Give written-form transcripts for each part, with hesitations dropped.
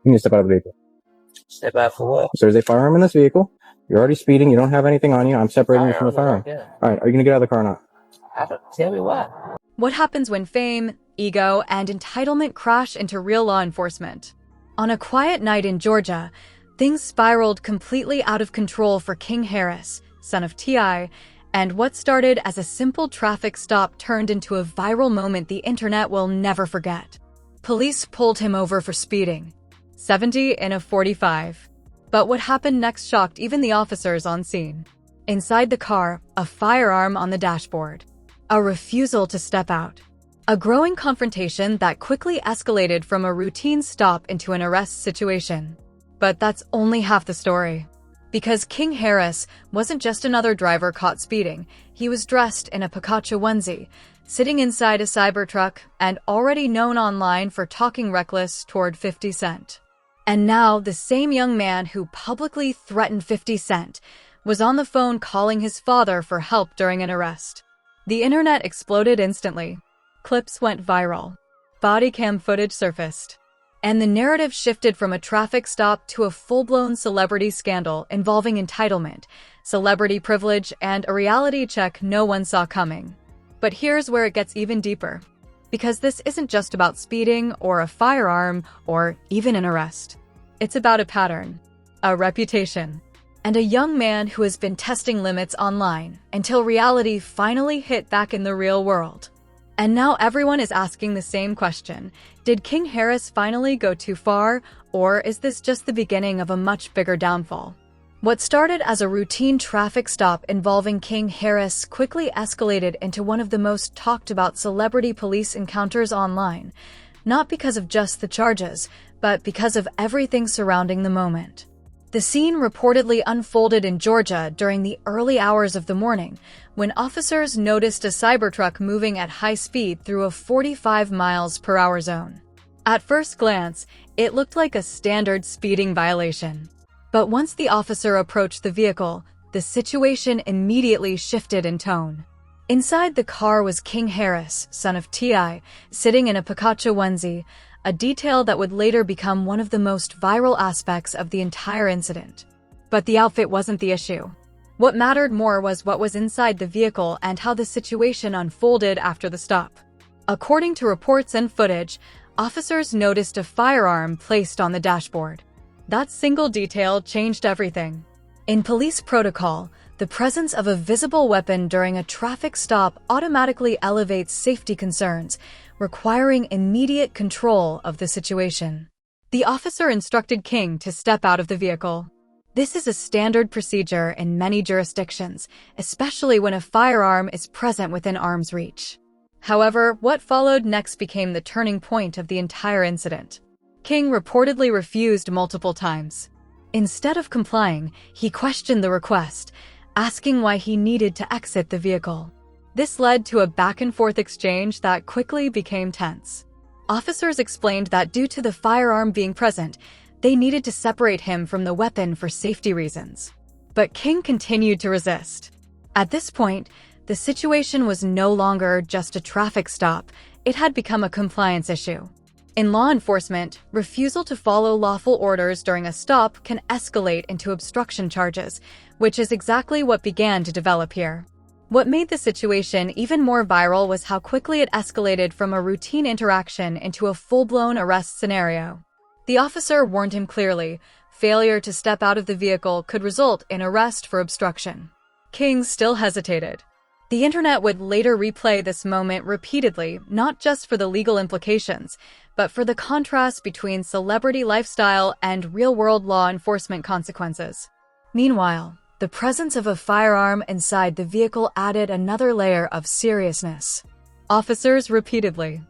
You need to step out of the vehicle. Step out for what? So there's a firearm in this vehicle. You're already speeding. You don't have anything on you. I'm separating you from the firearm. All right, are you going to get out of the car or not? Tell me why. What happens when fame, ego, and entitlement crash into real law enforcement? On a quiet night in Georgia, things spiraled completely out of control for King Harris, son of T.I., and what started as a simple traffic stop turned into a viral moment the internet will never forget. Police pulled him over for speeding, 70 in a 45. But what happened next shocked even the officers on scene. Inside the car, a firearm on the dashboard. A refusal to step out. A growing confrontation that quickly escalated from a routine stop into an arrest situation. But that's only half the story. Because King Harris wasn't just another driver caught speeding, he was dressed in a Picacho onesie, sitting inside a Cybertruck, and already known online for talking reckless toward 50 Cent. And now, the same young man who publicly threatened 50 Cent was on the phone calling his father for help during an arrest. The internet exploded instantly. Clips went viral. Body cam footage surfaced. And the narrative shifted from a traffic stop to a full-blown celebrity scandal involving entitlement, celebrity privilege, and a reality check no one saw coming. But here's where it gets even deeper. Because this isn't just about speeding or a firearm or even an arrest. It's about a pattern, a reputation, and a young man who has been testing limits online until reality finally hit back in the real world. And now everyone is asking the same question. Did King Harris finally go too far, or is this just the beginning of a much bigger downfall? What started as a routine traffic stop involving King Harris quickly escalated into one of the most talked about celebrity police encounters online, not because of just the charges, but because of everything surrounding the moment. The scene reportedly unfolded in Georgia during the early hours of the morning, when officers noticed a Cybertruck moving at high speed through a 45 miles per hour zone. At first glance, it looked like a standard speeding violation. But once the officer approached the vehicle, the situation immediately shifted in tone. Inside the car was King Harris, son of T.I., sitting in a Picacho onesie, a detail that would later become one of the most viral aspects of the entire incident. But the outfit wasn't the issue. What mattered more was what was inside the vehicle and how the situation unfolded after the stop. According to reports and footage, officers noticed a firearm placed on the dashboard. That single detail changed everything. In police protocol, the presence of a visible weapon during a traffic stop automatically elevates safety concerns, requiring immediate control of the situation. The officer instructed King to step out of the vehicle. This is a standard procedure in many jurisdictions, especially when a firearm is present within arm's reach. However, what followed next became the turning point of the entire incident. King reportedly refused multiple times. Instead of complying, he questioned the request, asking why he needed to exit the vehicle. This led to a back-and-forth exchange that quickly became tense. Officers explained that due to the firearm being present, they needed to separate him from the weapon for safety reasons. But King continued to resist. At this point, the situation was no longer just a traffic stop, it had become a compliance issue. In law enforcement, refusal to follow lawful orders during a stop can escalate into obstruction charges, which is exactly what began to develop here. What made the situation even more viral was how quickly it escalated from a routine interaction into a full-blown arrest scenario. The officer warned him clearly, failure to step out of the vehicle could result in arrest for obstruction. King still hesitated. The internet would later replay this moment repeatedly, not just for the legal implications, but for the contrast between celebrity lifestyle and real-world law enforcement consequences. Meanwhile, the presence of a firearm inside the vehicle added another layer of seriousness. Officers repeatedly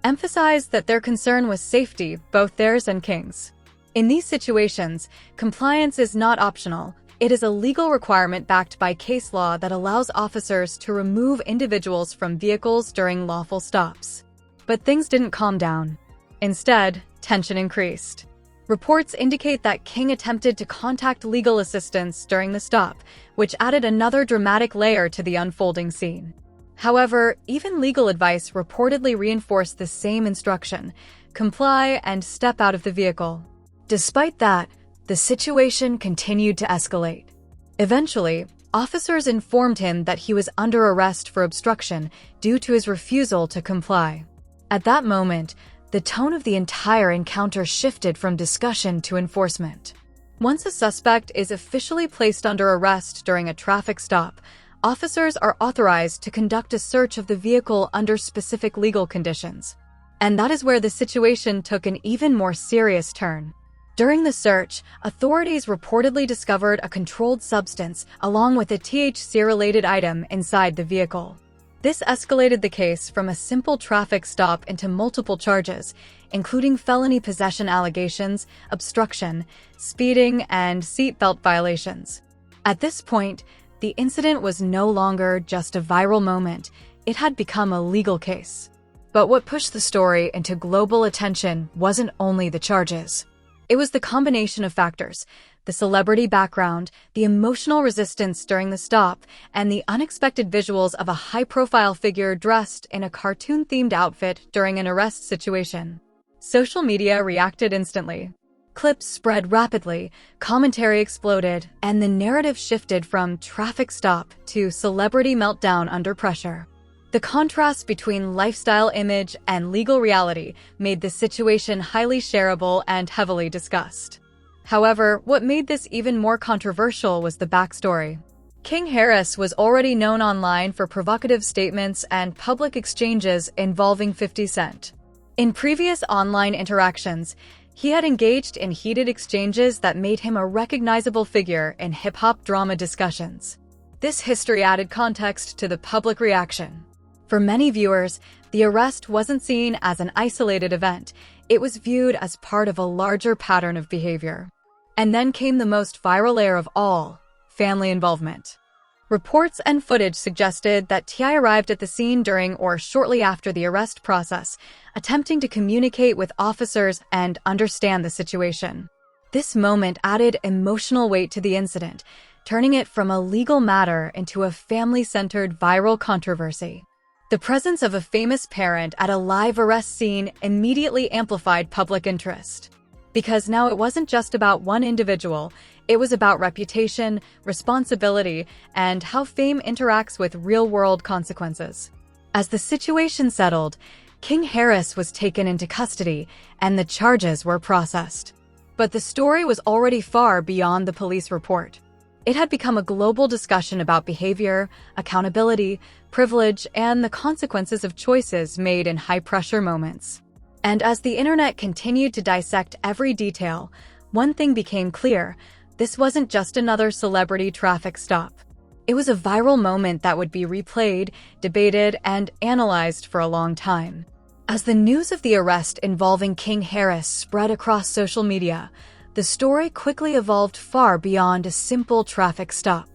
emphasized that their concern was safety, both theirs and King's. In these situations, compliance is not optional. It is a legal requirement backed by case law that allows officers to remove individuals from vehicles during lawful stops. But things didn't calm down. Instead, tension increased. Reports indicate that King attempted to contact legal assistance during the stop, which added another dramatic layer to the unfolding scene. However, even legal advice reportedly reinforced the same instruction: comply and step out of the vehicle. Despite that, the situation continued to escalate. Eventually, officers informed him that he was under arrest for obstruction due to his refusal to comply. At that moment, the tone of the entire encounter shifted from discussion to enforcement. Once a suspect is officially placed under arrest during a traffic stop, officers are authorized to conduct a search of the vehicle under specific legal conditions. And that is where the situation took an even more serious turn. During the search, authorities reportedly discovered a controlled substance along with a THC-related item inside the vehicle. This escalated the case from a simple traffic stop into multiple charges, including felony possession allegations, obstruction, speeding, and seatbelt violations. At this point, the incident was no longer just a viral moment, it had become a legal case. But what pushed the story into global attention wasn't only the charges. It was the combination of factors: the celebrity background, the emotional resistance during the stop, and the unexpected visuals of a high-profile figure dressed in a cartoon-themed outfit during an arrest situation. Social media reacted instantly. Clips spread rapidly, commentary exploded, and the narrative shifted from traffic stop to celebrity meltdown under pressure. The contrast between lifestyle image and legal reality made the situation highly shareable and heavily discussed. However, what made this even more controversial was the backstory. King Harris was already known online for provocative statements and public exchanges involving 50 Cent. In previous online interactions, he had engaged in heated exchanges that made him a recognizable figure in hip-hop drama discussions. This history added context to the public reaction. For many viewers, the arrest wasn't seen as an isolated event, it was viewed as part of a larger pattern of behavior. And then came the most viral layer of all: family involvement. Reports and footage suggested that T.I. arrived at the scene during or shortly after the arrest process, attempting to communicate with officers and understand the situation. This moment added emotional weight to the incident, turning it from a legal matter into a family-centered viral controversy. The presence of a famous parent at a live arrest scene immediately amplified public interest. Because now it wasn't just about one individual, it was about reputation, responsibility, and how fame interacts with real-world consequences. As the situation settled, King Harris was taken into custody, and the charges were processed. But the story was already far beyond the police report. It had become a global discussion about behavior, accountability, privilege, and the consequences of choices made in high-pressure moments. And as the internet continued to dissect every detail, one thing became clear: this wasn't just another celebrity traffic stop. It was a viral moment that would be replayed, debated, and analyzed for a long time. As the news of the arrest involving King Harris spread across social media, the story quickly evolved far beyond a simple traffic stop.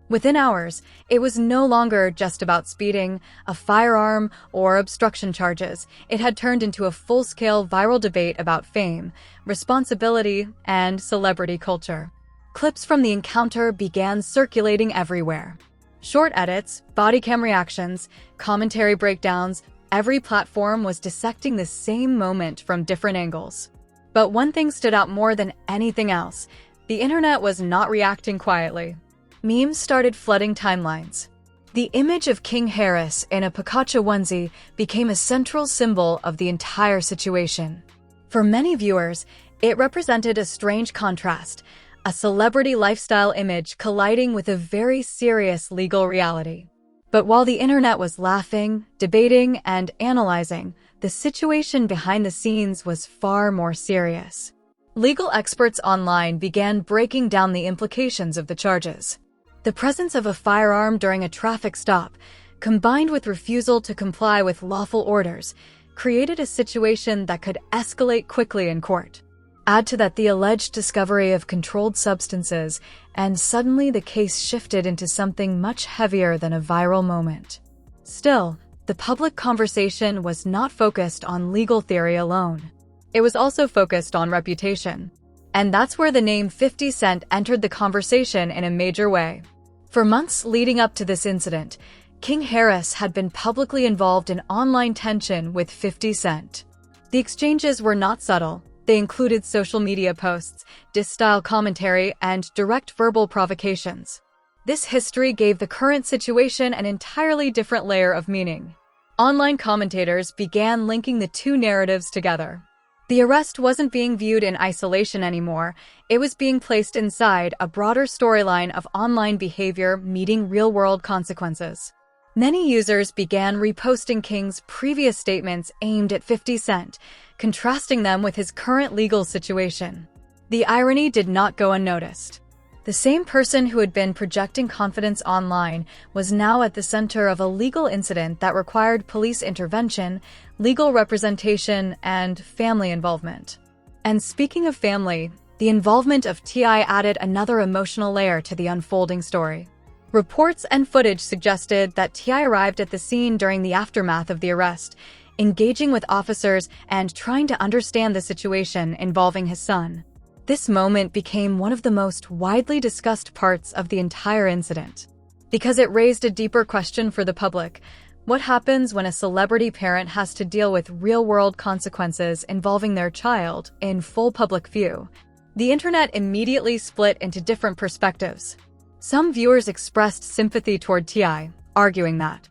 Within hours, it was no longer just about speeding, a firearm, or obstruction charges. It had turned into a full-scale viral debate about fame, responsibility, and celebrity culture. Clips from the encounter began circulating everywhere. Short edits, body cam reactions, commentary breakdowns, every platform was dissecting the same moment from different angles. But one thing stood out more than anything else: the internet was not reacting quietly. Memes started flooding timelines. The image of King Harris in a Pikachu onesie became a central symbol of the entire situation. For many viewers, it represented a strange contrast: a celebrity lifestyle image colliding with a very serious legal reality. But while the internet was laughing, debating, and analyzing, the situation behind the scenes was far more serious. Legal experts online began breaking down the implications of the charges. The presence of a firearm during a traffic stop, combined with refusal to comply with lawful orders, created a situation that could escalate quickly in court. Add to that the alleged discovery of controlled substances, and suddenly the case shifted into something much heavier than a viral moment. Still, the public conversation was not focused on legal theory alone. It was also focused on reputation. And that's where the name 50 Cent entered the conversation in a major way. For months leading up to this incident, King Harris had been publicly involved in online tension with 50 Cent. The exchanges were not subtle. They included social media posts, diss-style commentary, and direct verbal provocations. This history gave the current situation an entirely different layer of meaning. Online commentators began linking the two narratives together. The arrest wasn't being viewed in isolation anymore. It was being placed inside a broader storyline of online behavior meeting real-world consequences. Many users began reposting King's previous statements aimed at 50 Cent, contrasting them with his current legal situation. The irony did not go unnoticed. The same person who had been projecting confidence online was now at the center of a legal incident that required police intervention, legal representation, and family involvement. And speaking of family, the involvement of T.I. added another emotional layer to the unfolding story. Reports and footage suggested that T.I. arrived at the scene during the aftermath of the arrest, engaging with officers and trying to understand the situation involving his son. This moment became one of the most widely discussed parts of the entire incident, because it raised a deeper question for the public. What happens when a celebrity parent has to deal with real-world consequences involving their child in full public view? The internet immediately split into different perspectives. Some viewers expressed sympathy toward T.I., arguing that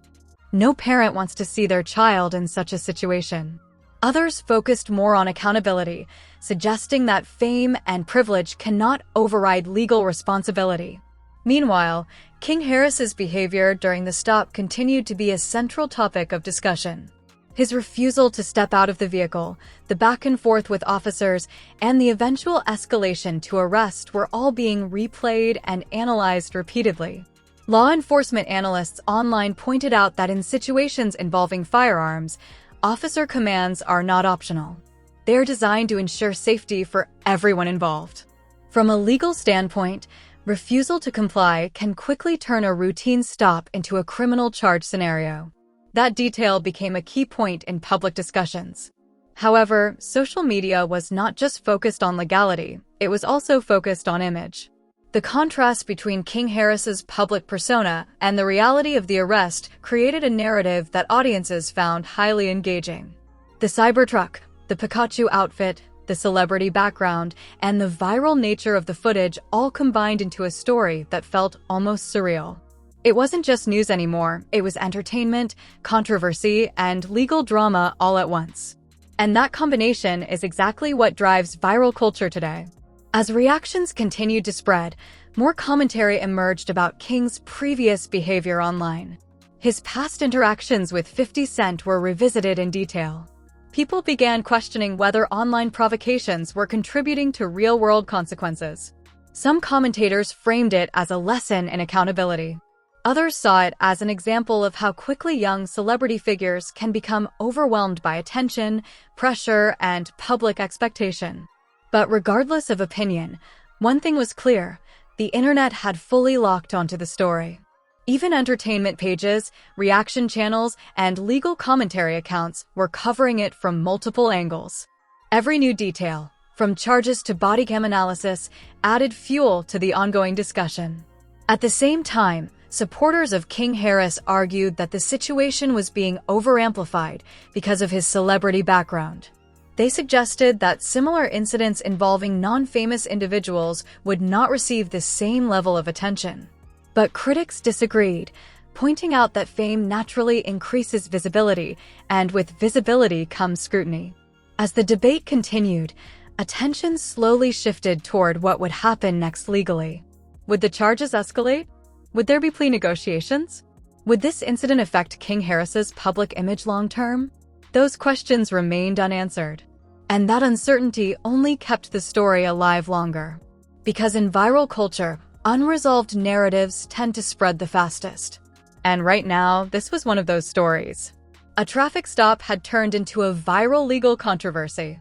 no parent wants to see their child in such a situation. Others focused more on accountability, suggesting that fame and privilege cannot override legal responsibility. Meanwhile, King Harris's behavior during the stop continued to be a central topic of discussion. His refusal to step out of the vehicle, the back and forth with officers, and the eventual escalation to arrest were all being replayed and analyzed repeatedly. Law enforcement analysts online pointed out that in situations involving firearms, officer commands are not optional. They are designed to ensure safety for everyone involved. From a legal standpoint, refusal to comply can quickly turn a routine stop into a criminal charge scenario. That detail became a key point in public discussions. However, social media was not just focused on legality, it was also focused on image. The contrast between King Harris's public persona and the reality of the arrest created a narrative that audiences found highly engaging. The Cybertruck, the Pikachu outfit, the celebrity background, and the viral nature of the footage all combined into a story that felt almost surreal. It wasn't just news anymore, it was entertainment, controversy, and legal drama all at once. And that combination is exactly what drives viral culture today. As reactions continued to spread, more commentary emerged about King's previous behavior online. His past interactions with 50 Cent were revisited in detail. People began questioning whether online provocations were contributing to real-world consequences. Some commentators framed it as a lesson in accountability. Others saw it as an example of how quickly young celebrity figures can become overwhelmed by attention, pressure, and public expectation. But regardless of opinion, one thing was clear: the internet had fully locked onto the story. Even entertainment pages, reaction channels, and legal commentary accounts were covering it from multiple angles. Every new detail, from charges to body cam analysis, added fuel to the ongoing discussion. At the same time, supporters of King Harris argued that the situation was being overamplified because of his celebrity background. They suggested that similar incidents involving non-famous individuals would not receive the same level of attention. But critics disagreed, pointing out that fame naturally increases visibility, and with visibility comes scrutiny. As the debate continued, attention slowly shifted toward what would happen next legally. Would the charges escalate? Would there be plea negotiations? Would this incident affect King Harris's public image long-term? Those questions remained unanswered. And that uncertainty only kept the story alive longer. Because in viral culture, unresolved narratives tend to spread the fastest. And right now, this was one of those stories. A traffic stop had turned into a viral legal controversy.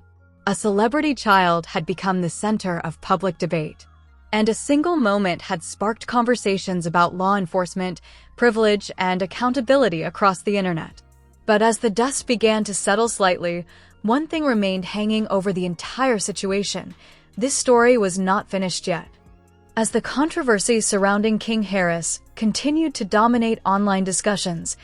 A celebrity child had become the center of public debate. And a single moment had sparked conversations about law enforcement, privilege, and accountability across the internet. But as the dust began to settle slightly, one thing remained hanging over the entire situation: this story was not finished yet. As the controversy surrounding King Harris continued to dominate online discussions,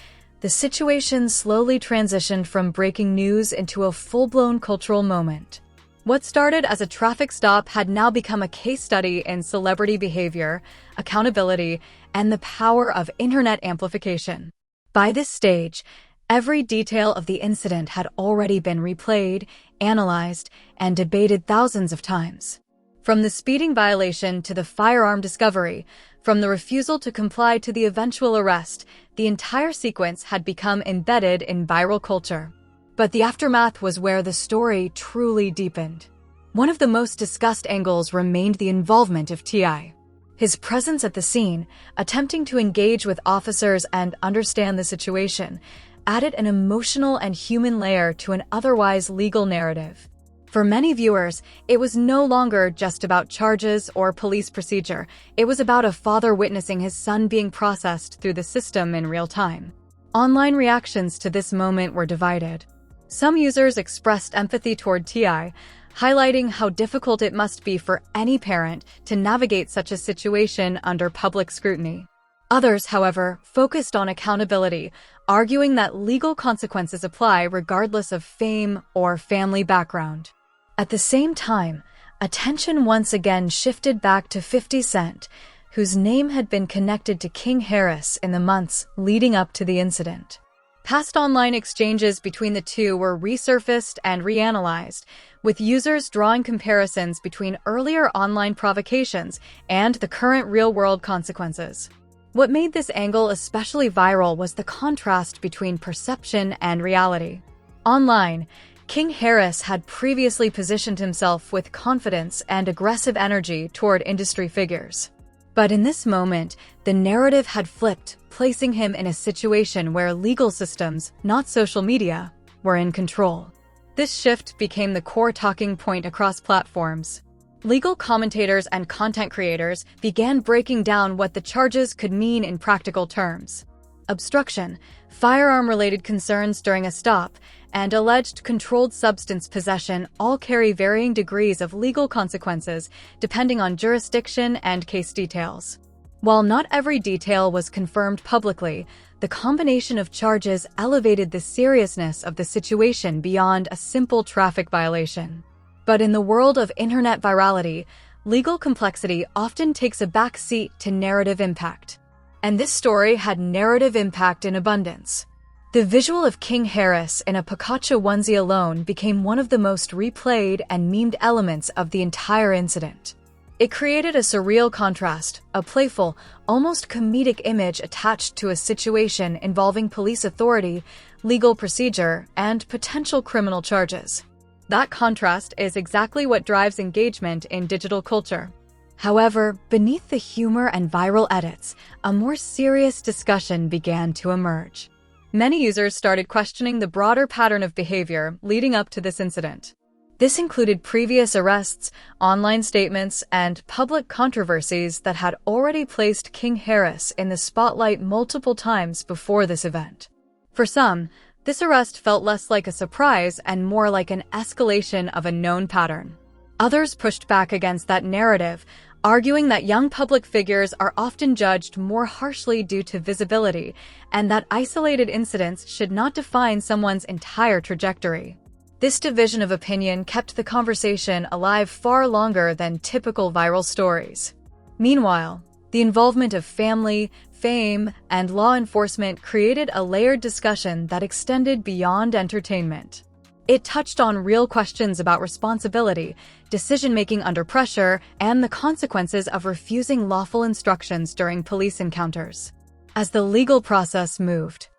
the situation slowly transitioned from breaking news into a full-blown cultural moment. What started as a traffic stop had now become a case study in celebrity behavior, accountability, and the power of internet amplification. By this stage, every detail of the incident had already been replayed, analyzed, and debated thousands of times. From the speeding violation to the firearm discovery, from the refusal to comply to the eventual arrest, the entire sequence had become embedded in viral culture. But the aftermath was where the story truly deepened. One of the most discussed angles remained the involvement of T.I. His presence at the scene, attempting to engage with officers and understand the situation, added an emotional and human layer to an otherwise legal narrative. For many viewers, it was no longer just about charges or police procedure. It was about a father witnessing his son being processed through the system in real time. Online reactions to this moment were divided. Some users expressed empathy toward T.I., highlighting how difficult it must be for any parent to navigate such a situation under public scrutiny. Others, however, focused on accountability, arguing that legal consequences apply regardless of fame or family background. At the same time, attention once again shifted back to 50 Cent, whose name had been connected to King Harris in the months leading up to the incident. Past online exchanges between the two were resurfaced and reanalyzed, with users drawing comparisons between earlier online provocations and the current real-world consequences. What made this angle especially viral was the contrast between perception and reality. Online, King Harris had previously positioned himself with confidence and aggressive energy toward industry figures. But in this moment, the narrative had flipped, placing him in a situation where legal systems, not social media, were in control. This shift became the core talking point across platforms. Legal commentators and content creators began breaking down what the charges could mean in practical terms. Obstruction, firearm-related concerns during a stop, and alleged controlled substance possession all carry varying degrees of legal consequences depending on jurisdiction and case details. While not every detail was confirmed publicly, the combination of charges elevated the seriousness of the situation beyond a simple traffic violation. But in the world of internet virality, legal complexity often takes a back seat to narrative impact. And this story had narrative impact in abundance. The visual of King Harris in a Pikachu onesie alone became one of the most replayed and memed elements of the entire incident. It created a surreal contrast, a playful, almost comedic image attached to a situation involving police authority, legal procedure, and potential criminal charges. That contrast is exactly what drives engagement in digital culture. However, beneath the humor and viral edits, a more serious discussion began to emerge. Many users started questioning the broader pattern of behavior leading up to this incident. This included previous arrests, online statements, and public controversies that had already placed King Harris in the spotlight multiple times before this event. For some, this arrest felt less like a surprise and more like an escalation of a known pattern. Others pushed back against that narrative, arguing that young public figures are often judged more harshly due to visibility, and that isolated incidents should not define someone's entire trajectory. This division of opinion kept the conversation alive far longer than typical viral stories. Meanwhile, the involvement of family, fame, and law enforcement created a layered discussion that extended beyond entertainment. It touched on real questions about responsibility, decision-making under pressure, and the consequences of refusing lawful instructions during police encounters. As the legal process moved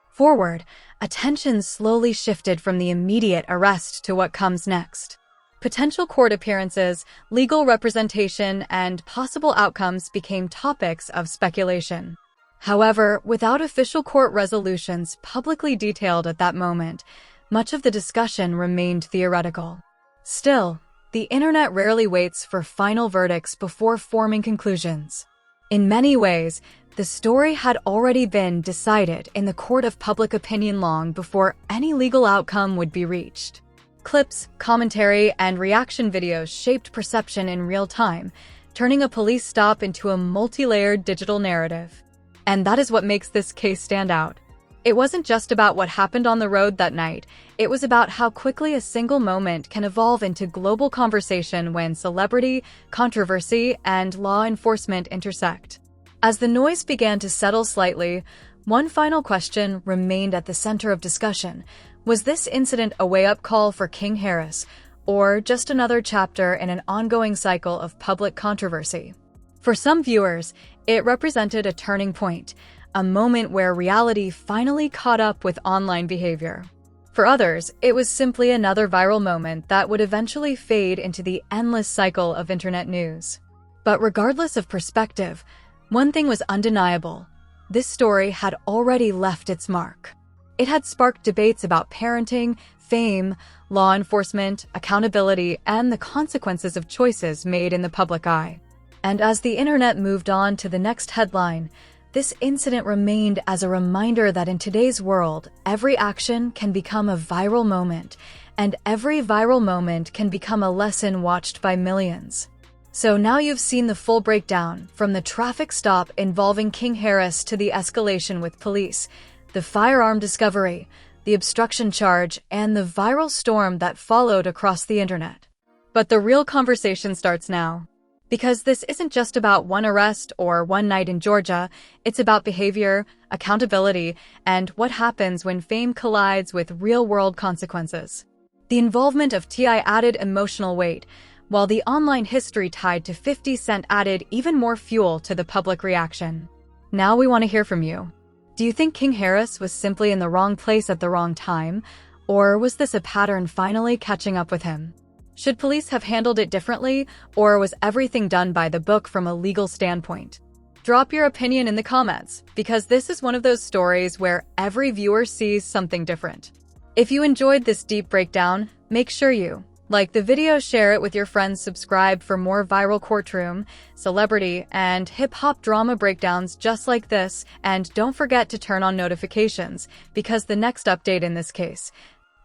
forward, attention slowly shifted from the immediate arrest to what comes next. Potential court appearances, legal representation, and possible outcomes became topics of speculation. However, without official court resolutions publicly detailed at that moment, much of the discussion remained theoretical. Still, the internet rarely waits for final verdicts before forming conclusions. In many ways, the story had already been decided in the court of public opinion long before any legal outcome would be reached. Clips, commentary, and reaction videos shaped perception in real time, turning a police stop into a multi-layered digital narrative. And that is what makes this case stand out. It wasn't just about what happened on the road that night. It was about how quickly a single moment can evolve into global conversation when celebrity, controversy, and law enforcement intersect. As the noise began to settle slightly, one final question remained at the center of discussion. Was this incident a wake-up call for King Harris, or just another chapter in an ongoing cycle of public controversy? For some viewers, it represented a turning point, a moment where reality finally caught up with online behavior. For others, it was simply another viral moment that would eventually fade into the endless cycle of internet news. But regardless of perspective, one thing was undeniable. This story had already left its mark. It had sparked debates about parenting, fame, law enforcement, accountability, and the consequences of choices made in the public eye. And as the internet moved on to the next headline, this incident remained as a reminder that in today's world, every action can become a viral moment, and every viral moment can become a lesson watched by millions. So now you've seen the full breakdown, from the traffic stop involving King Harris to the escalation with police, the firearm discovery, the obstruction charge, and the viral storm that followed across the internet. But the real conversation starts now. Because this isn't just about one arrest or one night in Georgia, it's about behavior, accountability, and what happens when fame collides with real-world consequences. The involvement of T.I. added emotional weight, while the online history tied to 50 Cent added even more fuel to the public reaction. Now we want to hear from you. Do you think King Harris was simply in the wrong place at the wrong time, or was this a pattern finally catching up with him? Should police have handled it differently, or was everything done by the book from a legal standpoint? Drop your opinion in the comments, because this is one of those stories where every viewer sees something different. If you enjoyed this deep breakdown, make sure you like the video, share it with your friends, subscribe for more viral courtroom, celebrity, and hip-hop drama breakdowns just like this, and don't forget to turn on notifications, because the next update in this case,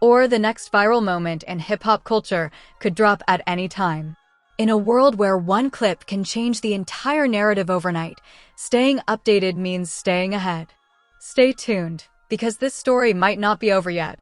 or the next viral moment in hip-hop culture, could drop at any time. In a world where one clip can change the entire narrative overnight, staying updated means staying ahead. Stay tuned, because this story might not be over yet.